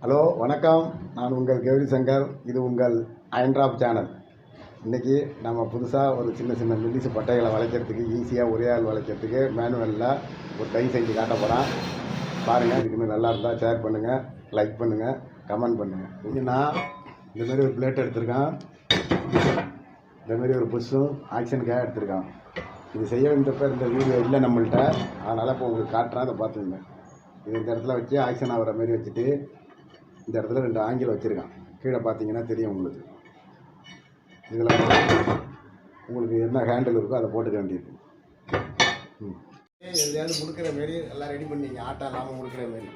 Hello வணக்கம், நான் உங்கள் கௌரி சங்கர். இது உங்கள் அயன் டிராப் சேனல். இன்றைக்கி நம்ம புதுசாக ஒரு சின்ன சின்ன மெல்லிசு பட்டைகளை வளைக்கிறதுக்கு ஈஸியாக ஒரே ஆள் வளைக்கிறதுக்கு மேனுவலில் ஒரு கை செஞ்சு காட்ட போகிறேன். பாருங்கள். இதுமாதிரி நல்லா இருந்தால் ஷேர் பண்ணுங்கள், லைக் பண்ணுங்கள், கமெண்ட் பண்ணுங்கள். இங்கே நான் இந்தமாரி ஒரு பிளேட் எடுத்திருக்கேன். இந்தமாரி ஒரு புஷ்ஷும் ஆக்ஷனுக்காக எடுத்திருக்கேன். இது செய்ய வேண்டியப்போ இந்த வீடியோ இல்லை நம்மள்கிட்ட, அதனால் இப்போ உங்களுக்கு காட்டுறேன். அதை பார்த்துங்க. இது இந்த இடத்துல வச்சு ஆக்ஷன் ஆகிற மாதிரி வச்சுட்டு இந்த இடத்துல 2 ஆங்கில் வச்சுருக்கான். கீழே பார்த்தீங்கன்னா தெரியும் உங்களுக்கு. இதில் உங்களுக்கு என்ன ஹேண்டில் இருக்கோ அதை போட்டுக்க வேண்டியது. எதையாவது முடுக்கிற மாரி எல்லாம் ரெடி பண்ணிங்க, ஆட்டா இல்லாமல் முடுக்கிற மாரி.